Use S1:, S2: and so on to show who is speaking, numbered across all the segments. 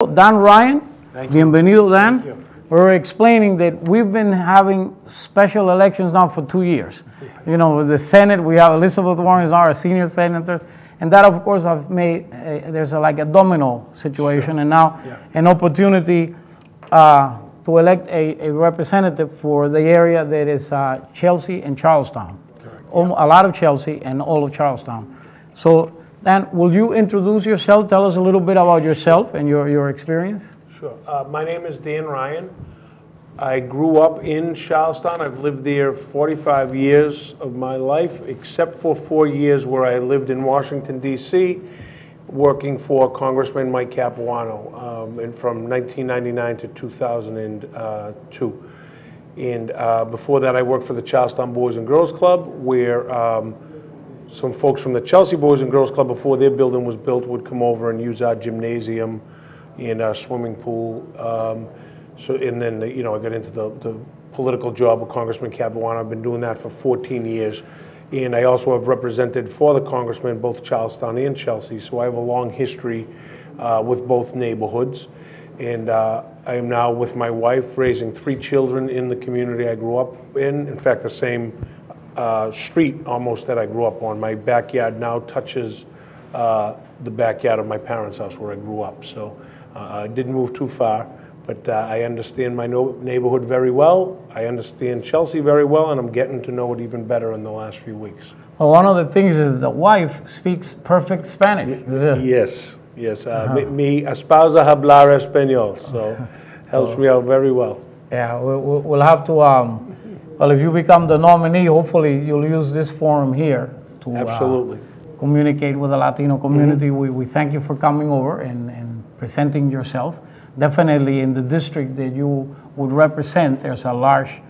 S1: Dan Ryan. Bienvenido, Dan.
S2: Thank you.
S1: We're explaining that we've been having special elections now for 2 years. You know, with the Senate, we have Elizabeth Warren is now our senior senator, and that, of course, have made there's like a domino situation, and now an opportunity to elect a representative for the area that is Chelsea and Charlestown. A lot of Chelsea and all of Charlestown. So, Dan, will you introduce yourself? Tell us a little bit about yourself and your experience.
S2: Sure. My name is Dan Ryan. I grew up in Charlestown. I've lived there 45 years of my life, except for 4 years where I lived in Washington, D.C., working for Congressman Mike Capuano and from 1999 to 2002. And before that, I worked for the Charlestown Boys and Girls Club, where some folks from the Chelsea Boys and Girls Club, before their building was built, would come over and use our gymnasium and our swimming pool. And then, I got into the political job with Congressman Capuano. I've been doing that for 14 years. And I also have represented for the congressman both Charlestown and Chelsea. So I have a long history with both neighborhoods. And I am now with my wife raising 3 children in the community I grew up in. In fact, the same street almost that I grew up on. My backyard now touches the backyard of my parents' house where I grew up. So I didn't move too far, but I understand my neighborhood very well. I understand Chelsea very well, and I'm getting to know it even better in the last few weeks.
S1: Well, one of the things is the wife speaks perfect Spanish.
S2: Yes. Mi esposa hablar español, so helps me out very well.
S1: Yeah, we'll have to, well, if you become the nominee, hopefully you'll use this forum here to
S2: Absolutely.
S1: Communicate with the Latino community. We thank you for coming over and presenting yourself. Definitely in the district that you would represent, there's a large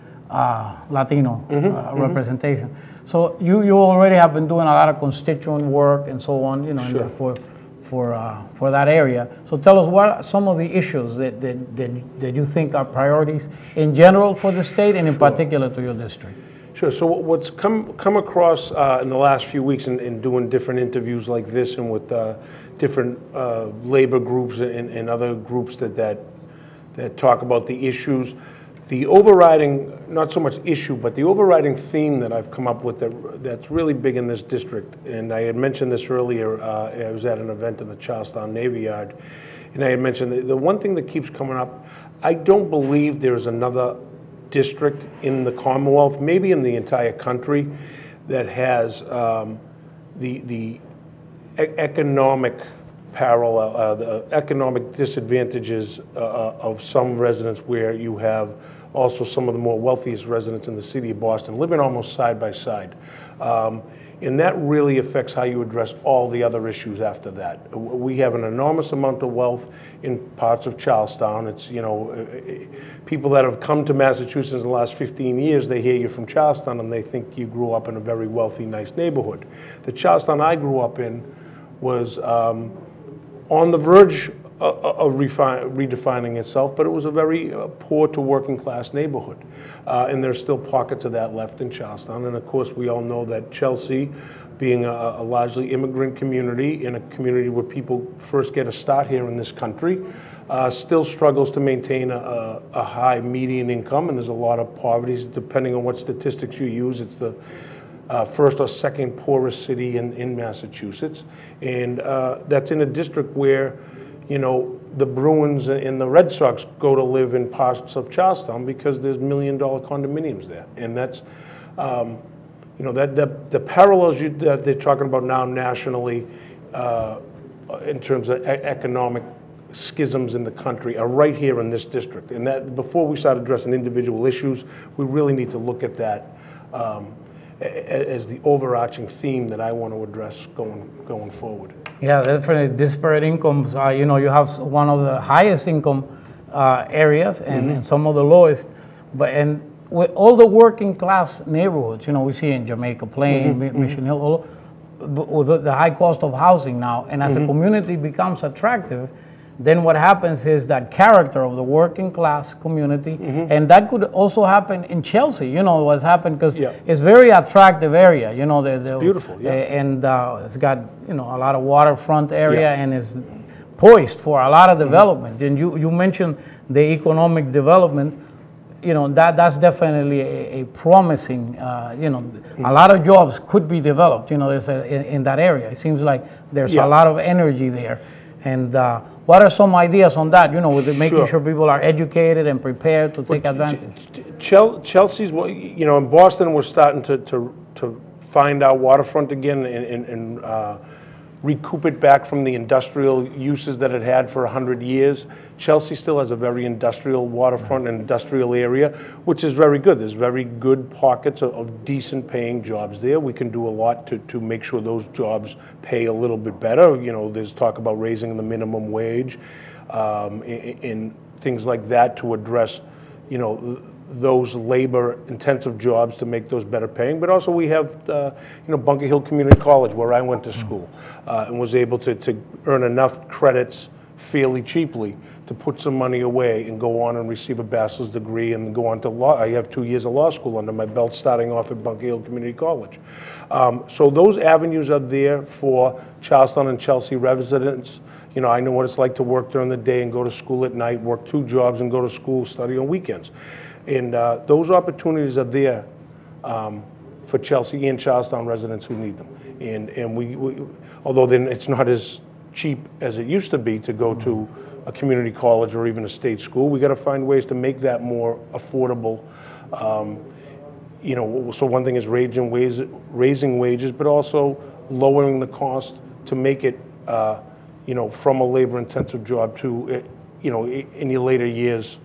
S1: Latino representation. So you already have been doing a lot of constituent work and so on,
S2: Sure.
S1: for that area. So tell us, what are some of the issues that you think are priorities in general for the state and in particular to your district?
S2: Sure. So what's come across in the last few weeks in doing different interviews like this and with different labor groups and other groups that talk about the issues, the overriding, not so much issue, but the overriding theme that I've come up with that's really big in this district, and I had mentioned this earlier, I was at an event in the Charlestown Navy Yard, and I had mentioned the one thing that keeps coming up, I don't believe there's another district in the Commonwealth, maybe in the entire country, that has the economic parallel, the economic disadvantages of some residents, where you have also some of the more wealthiest residents in the city of Boston living almost side by side. And that really affects how you address all the other issues after that. We have an enormous amount of wealth in parts of Charlestown. It's, people that have come to Massachusetts in the last 15 years, they hear you're from Charlestown and they think you grew up in a very wealthy, nice neighborhood. The Charlestown I grew up in was on the verge of redefining itself, but it was a very poor to working class neighborhood. And there's still pockets of that left in Charlestown. And of course, we all know that Chelsea, being a largely immigrant community, in a community where people first get a start here in this country, still struggles to maintain a high median income, and there's a lot of poverty. Depending on what statistics you use, it's the first or second poorest city in Massachusetts. And that's in a district where the Bruins and the Red Sox go to live in parts of Charlestown because there's $1 million condominiums there. And that's, the parallels that they're talking about now nationally in terms of economic schisms in the country are right here in this district. And that before we start addressing individual issues, we really need to look at that as the overarching theme that I want to address going forward.
S1: Yeah, definitely disparate incomes. You have one of the highest income areas and some of the lowest, and with all the working class neighborhoods, we see in Jamaica Plain, Mission Hill, with the high cost of housing now, and as a community becomes attractive, then what happens is that character of the working class community, and that could also happen in Chelsea, what's happened, because it's very attractive area, it's
S2: beautiful,
S1: and it's got, a lot of waterfront area, and it's poised for a lot of development. And you mentioned the economic development. You know, that's definitely a promising, you know, a lot of jobs could be developed, you know, in that area. It seems like there's a lot of energy there. And what are some ideas on that, you know, with making sure people are educated and prepared to take advantage?
S2: Chelsea's, you know, in Boston, we're starting to find our waterfront again and recoup it back from the industrial uses that it had for 100 years. Chelsea still has a very industrial waterfront and industrial area, which is very good. There's very good pockets of decent paying jobs there. We can do a lot to make sure those jobs pay a little bit better. You know, there's talk about raising the minimum wage and things like that to address, you know, those labor-intensive jobs to make those better paying. But also we have, you know, Bunker Hill Community College, where I went to school, and was able to earn enough credits fairly cheaply to put some money away and go on and receive a bachelor's degree and go on to law. I have 2 years of law school under my belt, starting off at Bunker Hill Community College. So those avenues are there for Charlestown and Chelsea residents. You know, I know what it's like to work during the day and go to school at night, work 2 jobs and go to school, study on weekends. And those opportunities are there for Chelsea and Charlestown residents who need them. And we although then it's not as cheap as it used to be to go to a community college or even a state school, we got to find ways to make that more affordable. You know, so one thing is raising wages, but also lowering the cost to make it, you know, from a labor-intensive job to, you know, in your later years,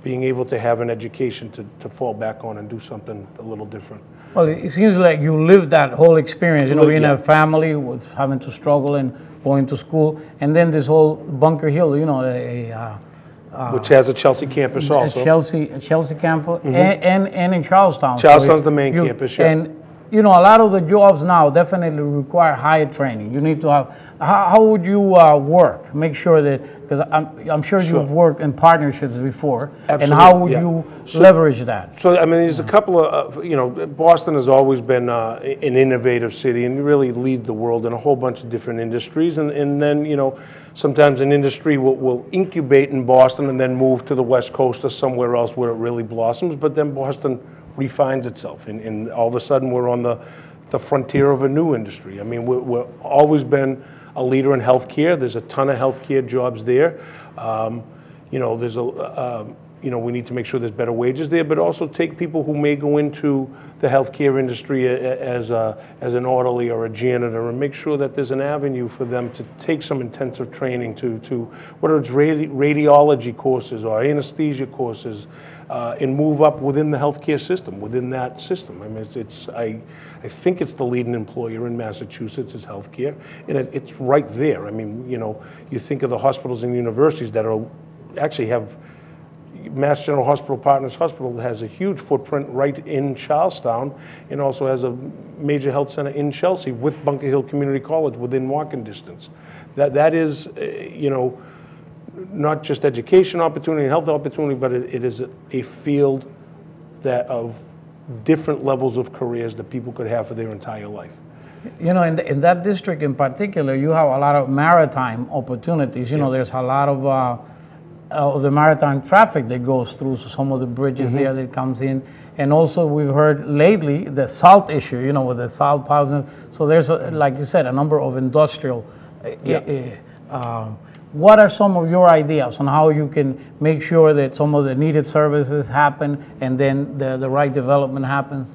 S2: being able to have an education to fall back on and do something a little different.
S1: Well, it seems like you lived that whole experience, you know, being a family with having to struggle and going to school, and then this whole Bunker Hill, you know,
S2: which has a Chelsea campus also.
S1: A Chelsea campus, and in Charlestown.
S2: Charlestown's the main campus, yeah.
S1: And, you know, a lot of the jobs now definitely require higher training. You need to have, how would you work? Make sure that, because I'm sure you've worked in partnerships before.
S2: Absolutely.
S1: And how would you leverage that?
S2: So, I mean, there's a couple of, you know, Boston has always been an innovative city and really lead the world in a whole bunch of different industries. And then, you know, sometimes an industry will incubate in Boston and then move to the West Coast or somewhere else where it really blossoms. But then Boston refines itself, and all of a sudden we're on the frontier of a new industry. I mean, we've always been a leader in healthcare. There's a ton of healthcare jobs there. You know, there's you know, we need to make sure there's better wages there, but also take people who may go into the healthcare industry as an orderly or a janitor, and make sure that there's an avenue for them to take some intensive training to whether it's radiology courses or anesthesia courses, and move up within the healthcare system, within that system. I mean, I think it's the leading employer in Massachusetts is healthcare, and it's right there. I mean, you know, you think of the hospitals and universities that are actually have. Mass General Hospital Partners Hospital has a huge footprint right in Charlestown, and also has a major health center in Chelsea with Bunker Hill Community College within walking distance. That is, you know, not just education opportunity and health opportunity, but it is a field that of different levels of careers that people could have for their entire life.
S1: You know, in that district in particular, you have a lot of maritime opportunities. You know, there's a lot of the maritime traffic that goes through some of the bridges there that comes in. And also we've heard lately the salt issue, you know, with the salt piles. So there's, like you said, a number of industrial. What are some of your ideas on how you can make sure that some of the needed services happen and then the right development happens?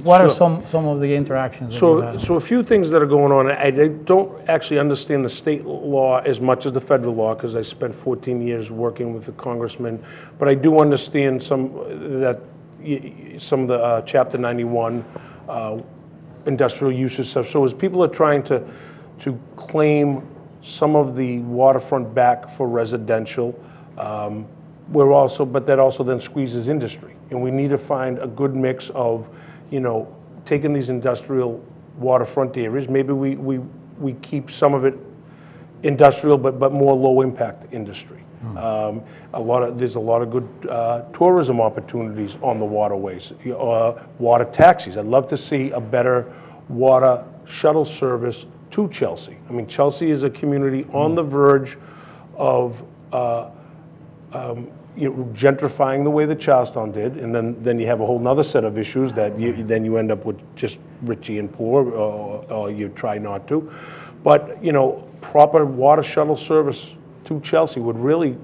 S1: What are some of the interactions?
S2: So a few things that are going on. I don't actually understand the state law as much as the federal law, because I spent 14 years working with the congressman. But I do understand some of the Chapter 91 industrial uses stuff. So as people are trying to claim some of the waterfront back for residential, but that also then squeezes industry, and we need to find a good mix of, you know, taking these industrial waterfront areas, maybe we keep some of it industrial, but more low impact industry. There's a lot of good tourism opportunities on the waterways, water taxis. I'd love to see a better water shuttle service to Chelsea. I mean, Chelsea is a community on the verge of gentrifying the way that Charlestown did, and then you have a whole nother set of issues that then you end up with just richy and poor, or you try not to. But proper water shuttle service to Chelsea would really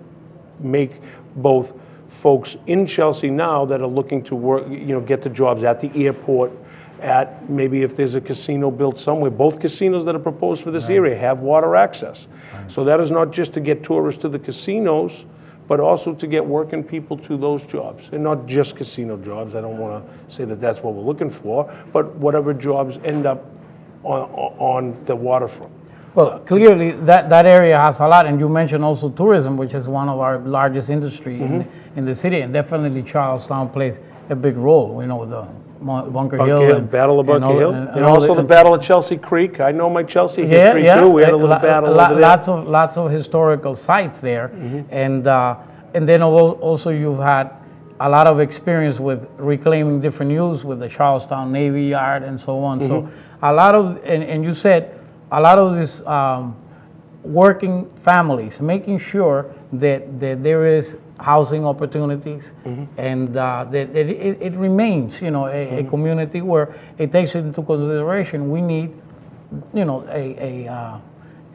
S2: make both folks in Chelsea now that are looking to work, get to jobs at the airport, at maybe if there's a casino built somewhere. Both casinos that are proposed for this area have water access. So that is not just to get tourists to the casinos, but also to get working people to those jobs, and not just casino jobs. I don't want to say that that's what we're looking for, but whatever jobs end up on the waterfront.
S1: Well, clearly that area has a lot, and you mentioned also tourism, which is one of our largest industry in the city, and definitely Charlestown plays a big role. We know the Bunker Hill,
S2: Battle of Bunker Hill, and also the Battle of Chelsea Creek. I know my Chelsea history too. We had a little battle over there.
S1: Lots of historical sites there, and then also you've had a lot of experience with reclaiming different use with the Charlestown Navy Yard and so on. So a lot of, and you said a lot of these working families, making sure that there is housing opportunities, and that it remains, a community where it takes into consideration we need, a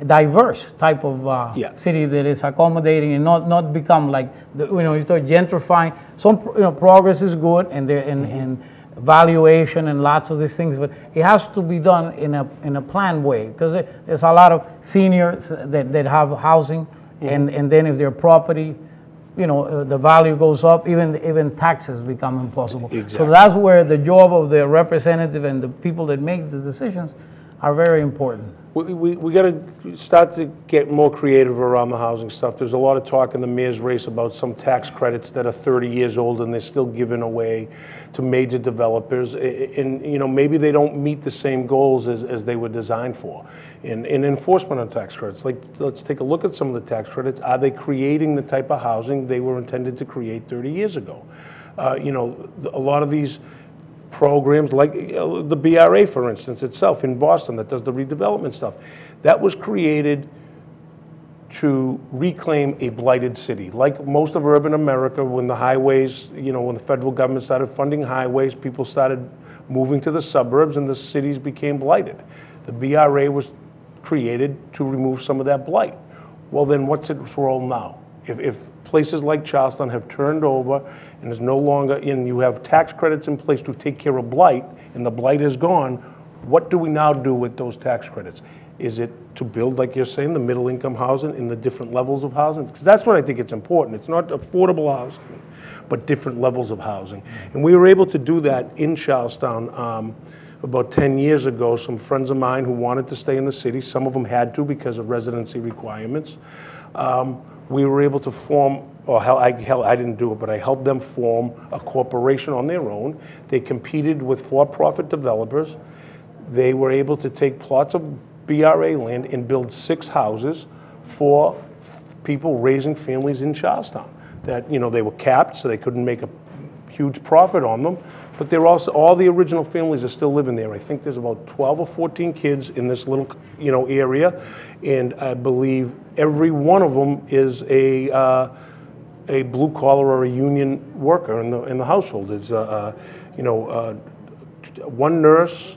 S1: diverse type of city that is accommodating and not become like you start gentrifying. Some progress is good, and valuation and lots of these things, but it has to be done in a planned way, because there's a lot of seniors that have housing, and then if their property, the value goes up, even taxes become impossible.
S2: Exactly.
S1: So that's where the job of the representative and the people that make the decisions are very important.
S2: We got to start to get more creative around the housing stuff. There's a lot of talk in the mayor's race about some tax credits that are 30 years old and they're still given away to major developers, and maybe they don't meet the same goals as they were designed for. In enforcement of tax credits, like, let's take a look at some of the tax credits. Are they creating the type of housing they were intended to create 30 years ago? A lot of these programs, like the BRA, for instance, itself in Boston, that does the redevelopment stuff, that was created to reclaim a blighted city. Like most of urban America, when the highways, when the federal government started funding highways, people started moving to the suburbs and the cities became blighted. The BRA was created to remove some of that blight. Well, then what's its role now? If places like Charlestown have turned over and is no longer in, you have tax credits in place to take care of blight, and the blight is gone, what do we now do with those tax credits? Is it to build, like you're saying, the middle income housing in the different levels of housing? Because that's what I think it's important. It's not affordable housing, but different levels of housing. And we were able to do that in Charlestown about 10 years ago. Some friends of mine who wanted to stay in the city, some of them had to because of residency requirements. We were able to form, or I didn't do it, but I helped them form a corporation on their own. They competed with for-profit developers. They were able to take plots of BRA land and build 6 houses for people raising families in Charlestown. That, they were capped, so they couldn't make a huge profit on them, but they're also, all the original families are still living there. I think there's about 12 or 14 kids in this little, area, and I believe every one of them is a blue collar or a union worker in the household. There's one nurse,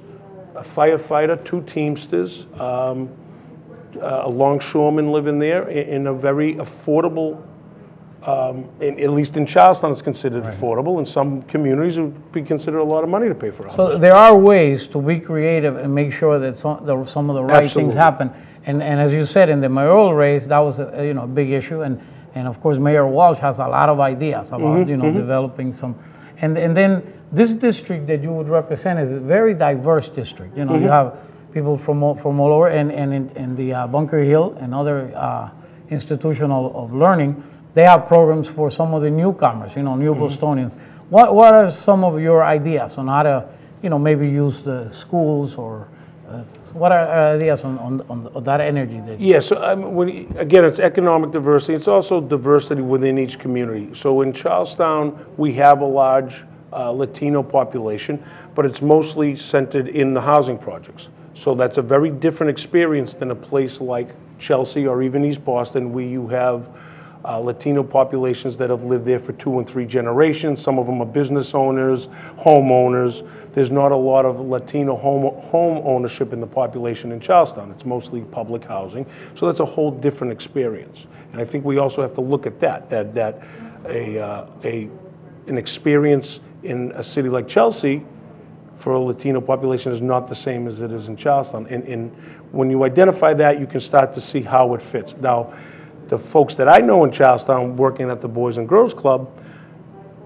S2: a firefighter, 2 Teamsters, a longshoreman living there in a very affordable. At least in Charlestown, it's considered affordable. In some communities, it would be considered a lot of money to pay for a house.
S1: So there are ways to be creative and make sure that some of the right things happen. And as you said, in the mayoral race, that was a big issue. And of course, Mayor Walsh has a lot of ideas about developing some. And then this district that you would represent is a very diverse district. You have people from all over, and in the Bunker Hill and other institution of learning. They have programs for some of the newcomers, new Bostonians. What are some of your ideas on how to, maybe use the schools, or what are ideas on that energy?
S2: So again, it's economic diversity. It's also diversity within each community. So in Charlestown, we have a large Latino population, but it's mostly centered in the housing projects. So that's a very different experience than a place like Chelsea or even East Boston, where you have Latino populations that have lived there for 2 and 3 generations. Some of them are business owners, homeowners. There's not a lot of Latino home ownership in the population in Charlestown. It's mostly public housing. So that's a whole different experience. And I think we also have to look at that an experience in a city like Chelsea for a Latino population is not the same as it is in Charlestown. And when you identify that, you can start to see how it fits. Now, the folks that I know in Charlestown working at the Boys and Girls Club,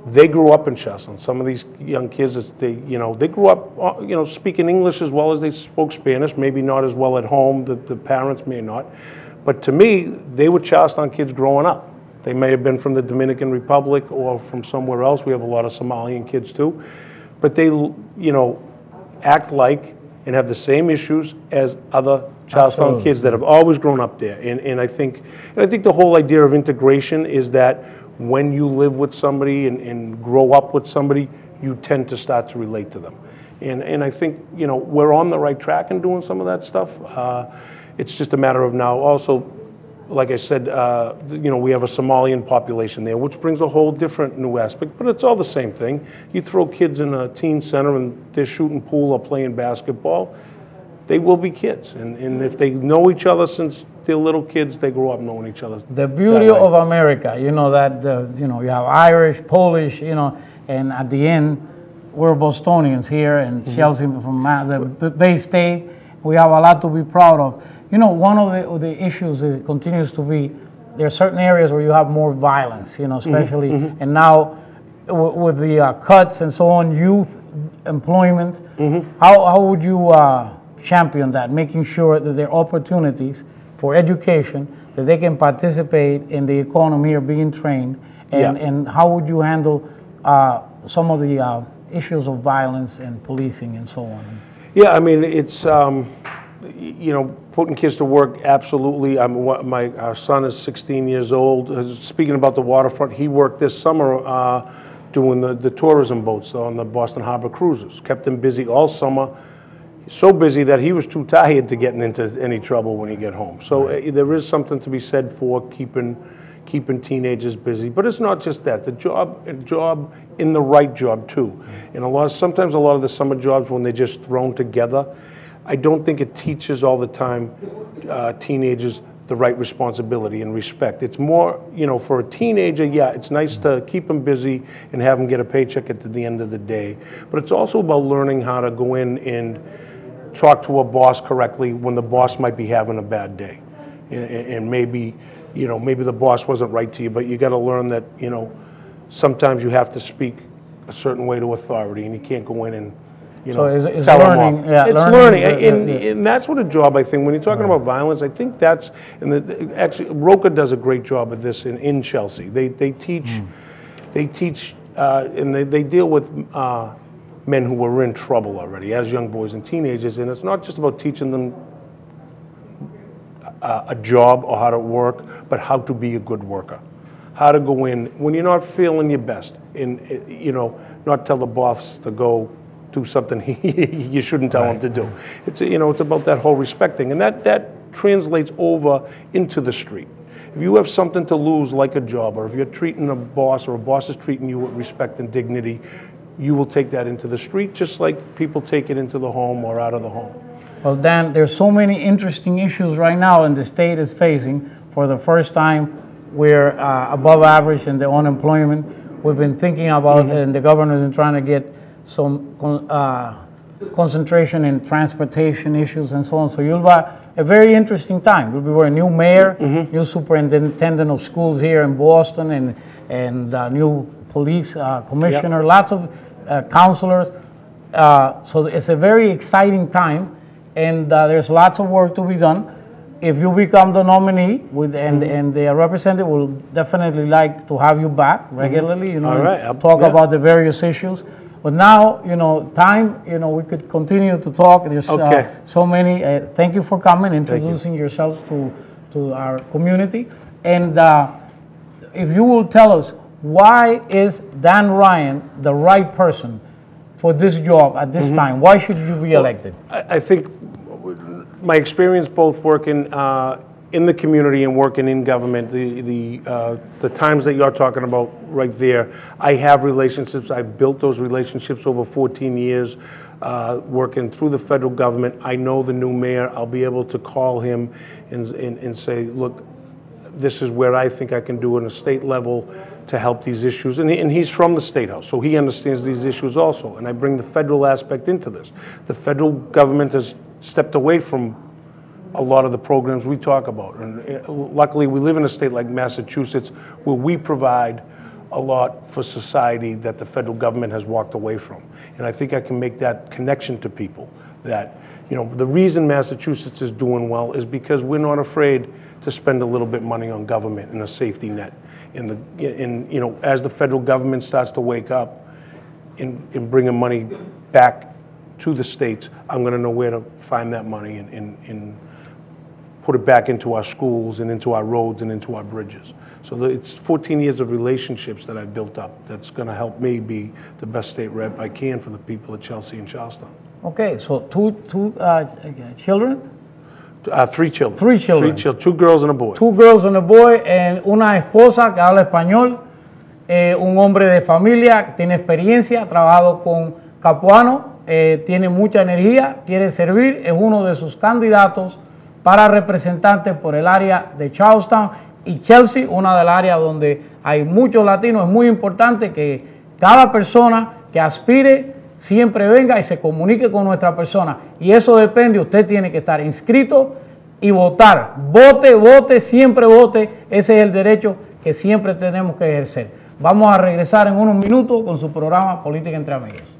S2: they grew up in Charlestown. Some of these young kids, they grew up, speaking English as well as they spoke Spanish, maybe not as well at home, the parents may not. But to me, they were Charlestown kids growing up. They may have been from the Dominican Republic or from somewhere else. We have a lot of Somalian kids too. But they, act like and have the same issues as other Charlestown
S1: Absolutely.
S2: kids that have always grown up there. And I think the whole idea of integration is that when you live with somebody and grow up with somebody, you tend to start to relate to them. And I think, we're on the right track in doing some of that stuff. It's just a matter of now also, like I said, we have a Somalian population there, which brings a whole different new aspect, but it's all the same thing. You throw kids in a teen center and they're shooting pool or playing basketball, they will be kids. And if they know each other since they're little kids, they grow up knowing each other.
S1: The beauty of America, that, you have Irish, Polish, and at the end, we're Bostonians here and Chelsea from the Bay State. We have a lot to be proud of. One of the issues is, continues to be, there are certain areas where you have more violence, especially, and now with the cuts and so on, youth employment, how would you champion that, making sure that there are opportunities for education, that they can participate in the economy or being trained, and how would you handle some of the issues of violence and policing and so on?
S2: Yeah, I mean, it's, putting kids to work, absolutely. Our son is 16 years old. Speaking about the waterfront, he worked this summer doing the tourism boats on the Boston Harbor cruises. Kept him busy all summer. So busy that he was too tired to getting into any trouble when he get home. So there is something to be said for keeping teenagers busy. But it's not just that. The job in the right job too. And sometimes a lot of the summer jobs, when they're just thrown together, I don't think it teaches all the time teenagers the right responsibility and respect. It's more, for a teenager, it's nice to keep them busy and have them get a paycheck at the end of the day. But it's also about learning how to go in and talk to a boss correctly when the boss might be having a bad day. And maybe the boss wasn't right to you, but you got to learn that, sometimes you have to speak a certain way to authority and you can't go in and
S1: so it's
S2: tell
S1: learning.
S2: them off. It's learning, and that's what a job, I think, when you're talking about violence, I think that's, actually, Roca does a great job of this in Chelsea. They teach, and they deal with men who were in trouble already as young boys and teenagers, and it's not just about teaching them a job or how to work, but how to be a good worker. How to go in when you're not feeling your best, and not tell the boss to go do something you shouldn't tell him to do. It's it's about that whole respect thing, and that translates over into the street. If you have something to lose, like a job, or if you're treating a boss or a boss is treating you with respect and dignity, you will take that into the street, just like people take it into the home or out of the home.
S1: Well, Dan, there's so many interesting issues right now, and the state is facing. For the first time, we're above average in the unemployment. We've been thinking about, and the governor's been trying to get some concentration in transportation issues and so on. So you'll have a very interesting time. We'll be a new mayor, new superintendent of schools here in Boston, and new police commissioner, lots of counselors. So it's a very exciting time, and there's lots of work to be done. If you become the nominee and the representative will definitely like to have you back regularly, talk about the various issues. But now, time, we could continue to talk. There's so many. Thank you for coming, introducing yourself to our community. And if you will tell us, why is Dan Ryan the right person for this job at this time? Why should you be elected?
S2: I think my experience both working in the community and working in government, the times that you're talking about right there, I have relationships. I've built those relationships over 14 years, working through the federal government. I know the new mayor. I'll be able to call him and say, look, this is where I think I can do on a state level to help these issues. And he's from the State House, so he understands these issues also. And I bring the federal aspect into this. The federal government has stepped away from a lot of the programs we talk about. And luckily, we live in a state like Massachusetts where we provide a lot for society that the federal government has walked away from. And I think I can make that connection to people that, you know, the reason Massachusetts is doing well is because we're not afraid to spend a little bit money on government and a safety net. And you know, as the federal government starts to wake up and bringing money back to the states, I'm going to know where to find that money and put it back into our schools and into our roads and into our bridges. So it's 14 years of relationships that I've built up that's going to help me be the best state rep I can for the people of Chelsea and Charlestown.
S1: Okay, so two children?
S2: 3 children.
S1: 3 children.
S2: 3 children, 2 girls and a boy.
S1: 2 girls and a boy, and una esposa que habla español, un hombre de familia que tiene experiencia, ha trabajado con Capuano, tiene mucha energía, quiere servir, es uno de sus candidatos para representante por el área de Charlestown y Chelsea, una del área donde hay muchos latinos. Es muy importante que cada persona que aspire siempre venga y se comunique con nuestra persona, y eso depende. Usted tiene que estar inscrito y votar. Vote, vote, siempre vote. Ese es el derecho que siempre tenemos que ejercer. Vamos a regresar en unos minutos con su programa Política Entre Amigos.